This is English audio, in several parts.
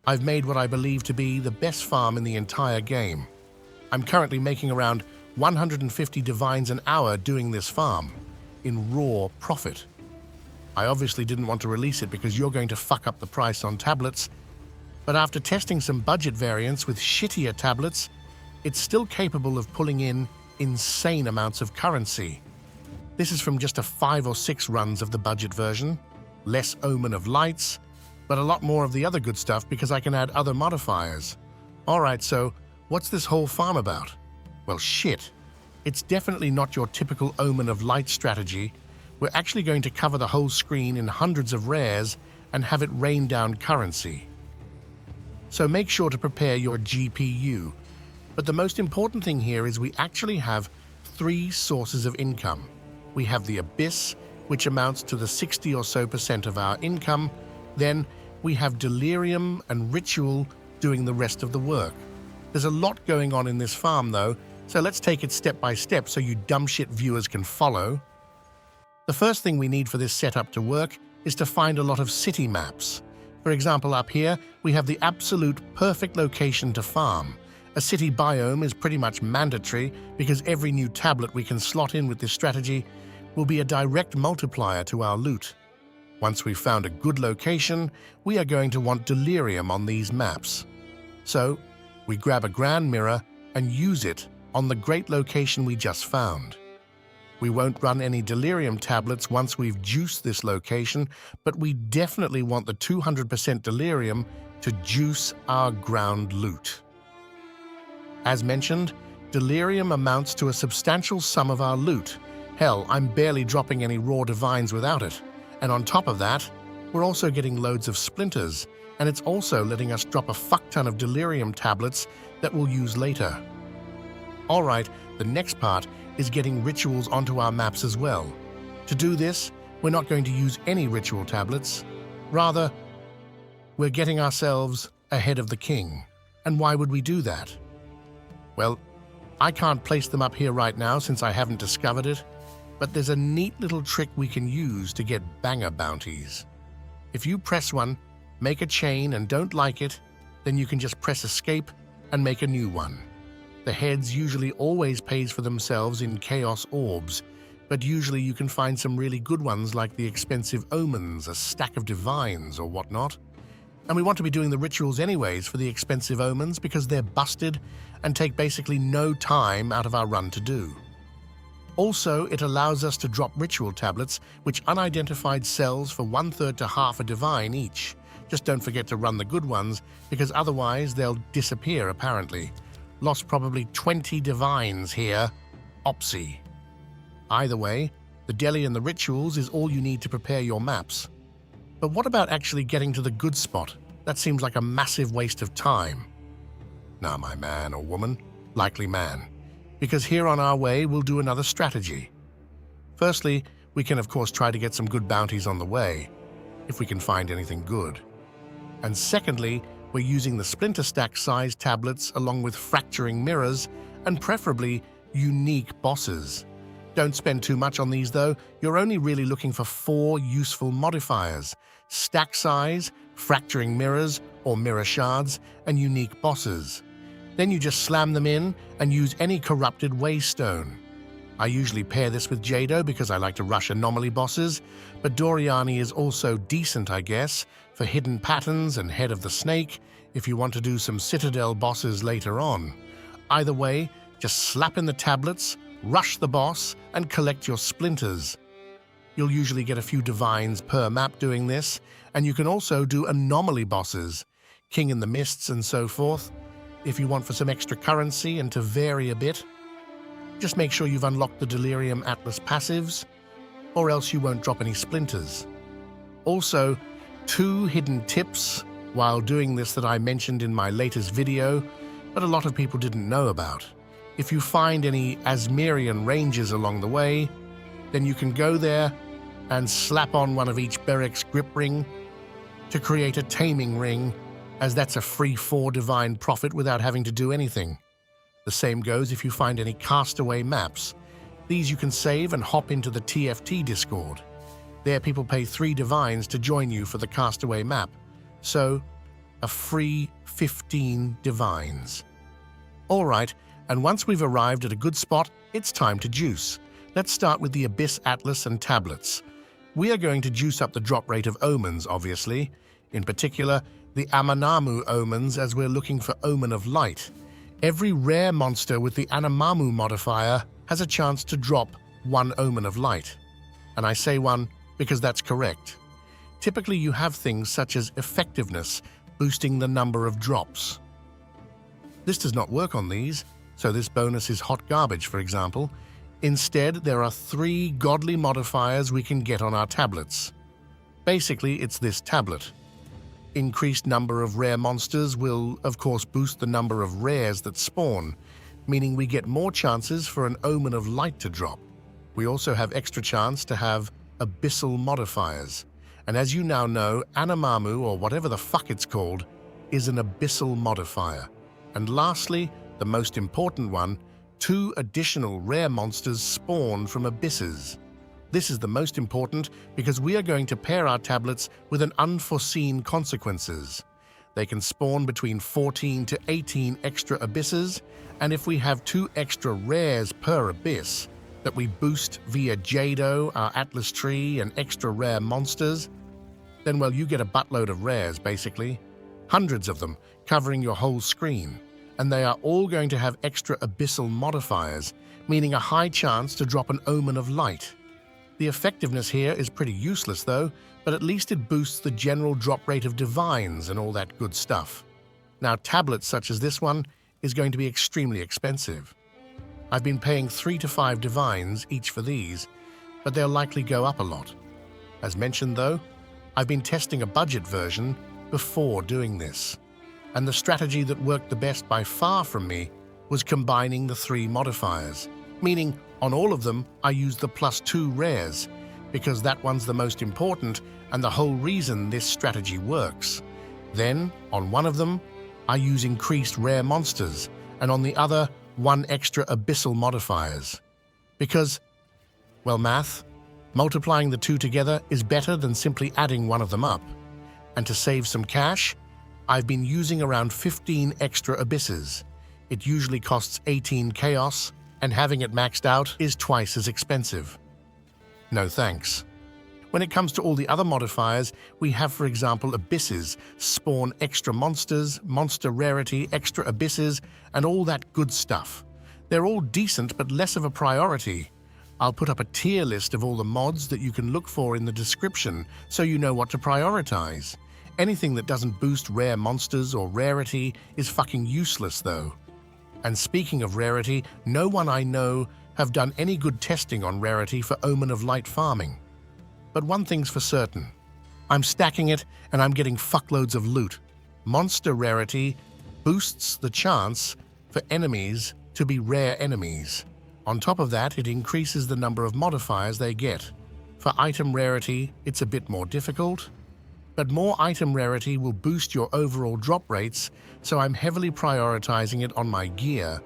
I've made what I believe to be the best farm in the entire game. I'm currently making around 150 divines an hour doing this farm, in raw profit. I obviously didn't want to release it because you're going to fuck up the price on tablets, but after testing some budget variants with shittier tablets, it's still capable of pulling in insane amounts of currency. This is from just 5 or 6 runs of the budget version, less Omen of Lights, but a lot more of the other good stuff because I can add other modifiers. Alright, so what's this whole farm about? Well, shit. It's definitely not your typical Omen of Light strategy. We're actually going to cover the whole screen in hundreds of rares and have it rain down currency. So make sure to prepare your GPU. But the most important thing here is we actually have 3 sources of income. We have the Abyss, which amounts to the 60% or so of our income. Then we have Delirium and Ritual doing the rest of the work. There's a lot going on in this farm though, so let's take it step by step so you dumb shit viewers can follow. The first thing we need for this setup to work is to find a lot of city maps. For example, up here, we have the absolute perfect location to farm. A city biome is pretty much mandatory because every new tablet we can slot in with this strategy will be a direct multiplier to our loot. Once we've found a good location, we are going to want Delirium on these maps. So, we grab a grand mirror and use it on the great location we just found. We won't run any Delirium tablets once we've juiced this location, but we definitely want the 200% Delirium to juice our ground loot. As mentioned, Delirium amounts to a substantial sum of our loot. Hell, I'm barely dropping any raw divines without it. And on top of that, we're also getting loads of splinters, and it's also letting us drop a fuck ton of Delirium tablets that we'll use later. Alright, the next part is getting rituals onto our maps as well. To do this, we're not going to use any ritual tablets. Rather, we're getting ourselves ahead of the king. And why would we do that? Well, I can't place them up here right now since I haven't discovered it, but there's a neat little trick we can use to get banger bounties. If you press one, make a chain and don't like it, then you can just press escape and make a new one. The heads usually always pays for themselves in chaos orbs, but usually you can find some really good ones like the expensive omens, a stack of divines or whatnot. And we want to be doing the rituals anyways for the expensive omens because they're busted and take basically no time out of our run to do. Also, it allows us to drop ritual tablets, which unidentified sells for 1/3 to half a divine each. Just don't forget to run the good ones, because otherwise they'll disappear apparently. Lost probably 20 divines here. Opsy. Either way, the Deli and the rituals is all you need to prepare your maps. But what about actually getting to the good spot? That seems like a massive waste of time. Nah, my man or woman, likely man. Because here on our way, we'll do another strategy. Firstly, we can of course try to get some good bounties on the way, if we can find anything good. And secondly, we're using the splinter stack size tablets along with fracturing mirrors and preferably unique bosses. Don't spend too much on these though, you're only really looking for 4 useful modifiers: stack size, fracturing mirrors or mirror shards, and unique bosses. Then you just slam them in and use any corrupted Waystone. I usually pair this with Jado because I like to rush anomaly bosses, but Doriani is also decent, I guess, for hidden patterns and Head of the Snake if you want to do some Citadel bosses later on. Either way, just slap in the tablets, rush the boss, and collect your splinters. You'll usually get a few divines per map doing this, and you can also do anomaly bosses, King in the Mists and so forth, if you want for some extra currency and to vary a bit. Just make sure you've unlocked the Delirium Atlas passives, or else you won't drop any splinters. Also, 2 hidden tips while doing this that I mentioned in my latest video, but a lot of people didn't know about. If you find any Asmerian ranges along the way, then you can go there and slap on one of each Beric's grip ring to create a taming ring, as that's a free 4 divine profit without having to do anything. The same goes if you find any castaway maps. These you can save and hop into the TFT Discord. There people pay 3 divines to join you for the castaway map. So, a free 15 divines. Alright, and once we've arrived at a good spot, it's time to juice. Let's start with the Abyss Atlas and tablets. We are going to juice up the drop rate of omens, obviously. In particular, the Amanamu omens, as we're looking for Omen of Light. Every rare monster with the Anamamu modifier has a chance to drop one Omen of Light. And I say one because that's correct. Typically you have things such as effectiveness, boosting the number of drops. This does not work on these, so this bonus is hot garbage, for example. Instead, there are 3 godly modifiers we can get on our tablets. Basically, it's this tablet. Increased number of rare monsters will, of course, boost the number of rares that spawn, meaning we get more chances for an Omen of Light to drop. We also have extra chance to have abyssal modifiers. And as you now know, Anamamu, or whatever the fuck it's called, is an abyssal modifier. And lastly, the most important one, 2 additional rare monsters spawn from abysses. This is the most important because we are going to pair our tablets with an unforeseen consequences. They can spawn between 14 to 18 extra abysses, and if we have 2 extra rares per abyss that we boost via Jado, our Atlas tree, and extra rare monsters, then well, you get a buttload of rares, basically. Hundreds of them, covering your whole screen. And they are all going to have extra abyssal modifiers, meaning a high chance to drop an Omen of Light. The effectiveness here is pretty useless though, but at least it boosts the general drop rate of divines and all that good stuff. Now tablets such as this one is going to be extremely expensive. I've been paying 3 to 5 divines each for these, but they'll likely go up a lot. As mentioned though, I've been testing a budget version before doing this. And the strategy that worked the best by far from me was combining the 3 modifiers, meaning on all of them I used the +2 rares, because that one's the most important and the whole reason this strategy works. Then, on one of them, I use increased rare monsters, and on the other, 1 extra abyssal modifiers. Because, well, math, multiplying the 2 together is better than simply adding one of them up. And to save some cash, I've been using around 15 extra abysses. It usually costs 18 chaos, and having it maxed out is twice as expensive. No thanks. When it comes to all the other modifiers, we have, for example, abysses, spawn extra monsters, monster rarity, extra abysses, and all that good stuff. They're all decent, but less of a priority. I'll put up a tier list of all the mods that you can look for in the description so you know what to prioritize. Anything that doesn't boost rare monsters or rarity is fucking useless though. And speaking of rarity, no one I know have done any good testing on rarity for Omen of Light farming. But one thing's for certain. I'm stacking it and I'm getting fuckloads of loot. Monster rarity boosts the chance for enemies to be rare enemies. On top of that, it increases the number of modifiers they get. For item rarity, it's a bit more difficult, but more item rarity will boost your overall drop rates, so I'm heavily prioritizing it on my gear.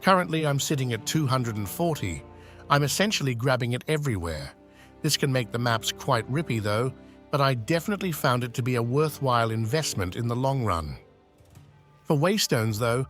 Currently, I'm sitting at 240. I'm essentially grabbing it everywhere. This can make the maps quite rippy though, but I definitely found it to be a worthwhile investment in the long run. For Waystones though,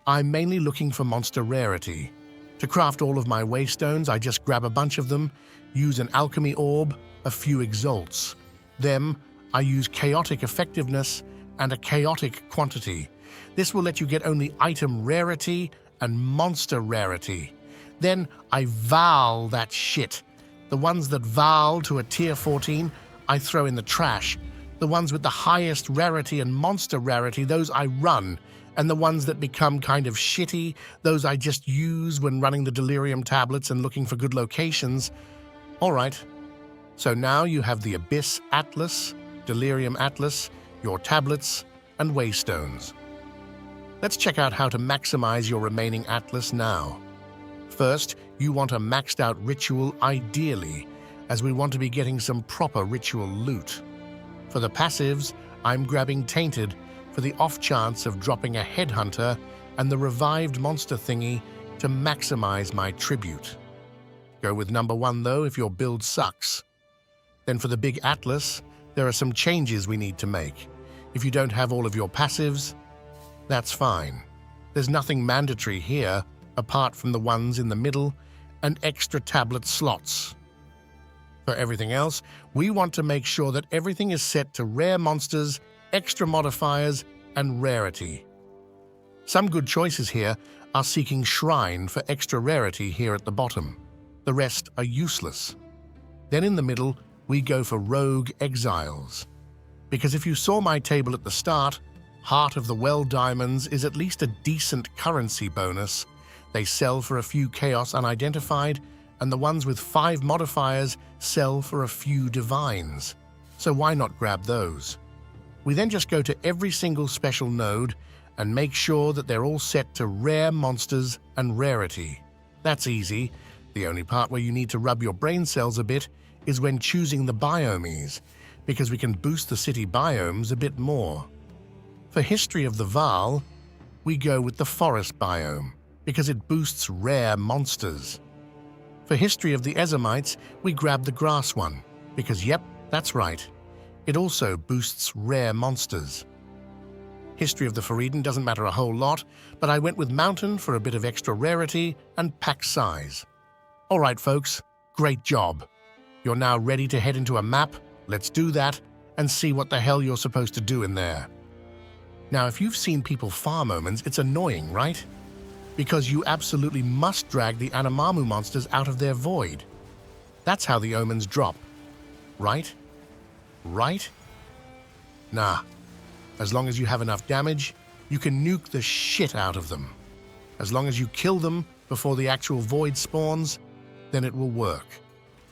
I'm mainly looking for monster rarity. To craft all of my Waystones, I just grab a bunch of them, use an alchemy orb, a few exalts. Them, I use chaotic effectiveness and a chaotic quantity. This will let you get only item rarity and monster rarity. Then I val that shit. The ones that val to a tier 14, I throw in the trash. The ones with the highest rarity and monster rarity, those I run. And the ones that become kind of shitty, those I just use when running the Delirium tablets and looking for good locations. Alright, so now you have the Abyss Atlas, Delirium Atlas, your tablets, and Waystones. Let's check out how to maximize your remaining Atlas now. First, you want a maxed out ritual ideally, as we want to be getting some proper ritual loot. For the passives, I'm grabbing Tainted for the off chance of dropping a Headhunter and the revived monster thingy to maximize my tribute. Go with number 1 though if your build sucks. Then for the big Atlas, there are some changes we need to make. If you don't have all of your passives, that's fine. There's nothing mandatory here apart from the ones in the middle and extra tablet slots. For everything else, we want to make sure that everything is set to rare monsters, extra modifiers, and rarity. Some good choices here are seeking Shrine for extra rarity here at the bottom. The rest are useless. Then in the middle, we go for Rogue Exiles. Because if you saw my table at the start, Heart of the Well diamonds is at least a decent currency bonus. They sell for a few Chaos Unidentified, and the ones with 5 modifiers sell for a few Divines. So why not grab those? We then just go to every single special node and make sure that they're all set to rare monsters and rarity. That's easy. The only part where you need to rub your brain cells a bit is when choosing the biomes, because we can boost the city biomes a bit more. For History of the Vaal, we go with the forest biome, because it boosts rare monsters. For History of the Ezamites, we grab the grass one, because yep, that's right, it also boosts rare monsters. History of the Faridin doesn't matter a whole lot, but I went with Mountain for a bit of extra rarity and pack size. Alright folks, great job. You're now ready to head into a map. Let's do that and see what the hell you're supposed to do in there. Now, if you've seen people farm omens, it's annoying, right? Because you absolutely must drag the Anamamu monsters out of their void. That's how the omens drop. Right? Right? Nah. As long as you have enough damage, you can nuke the shit out of them. As long as you kill them before the actual void spawns, then it will work.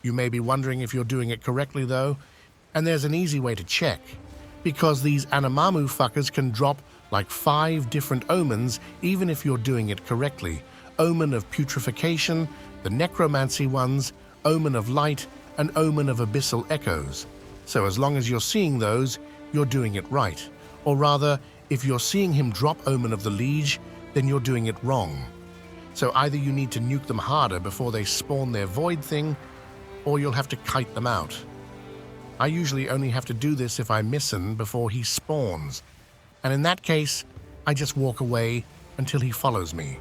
You may be wondering if you're doing it correctly though, and there's an easy way to check. Because these Anamamu fuckers can drop like 5 different omens even if you're doing it correctly. Omen of Putrefaction, the Necromancy ones, Omen of Light, and Omen of Abyssal Echoes. So as long as you're seeing those, you're doing it right. Or rather, if you're seeing him drop Omen of the Liege, then you're doing it wrong. So either you need to nuke them harder before they spawn their void thing, or you'll have to kite them out. I usually only have to do this if I miss him before he spawns, and in that case, I just walk away until he follows me.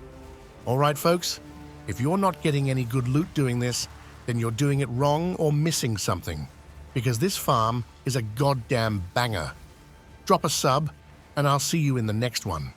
Alright folks, if you're not getting any good loot doing this, then you're doing it wrong or missing something, because this farm is a goddamn banger. Drop a sub, and I'll see you in the next one.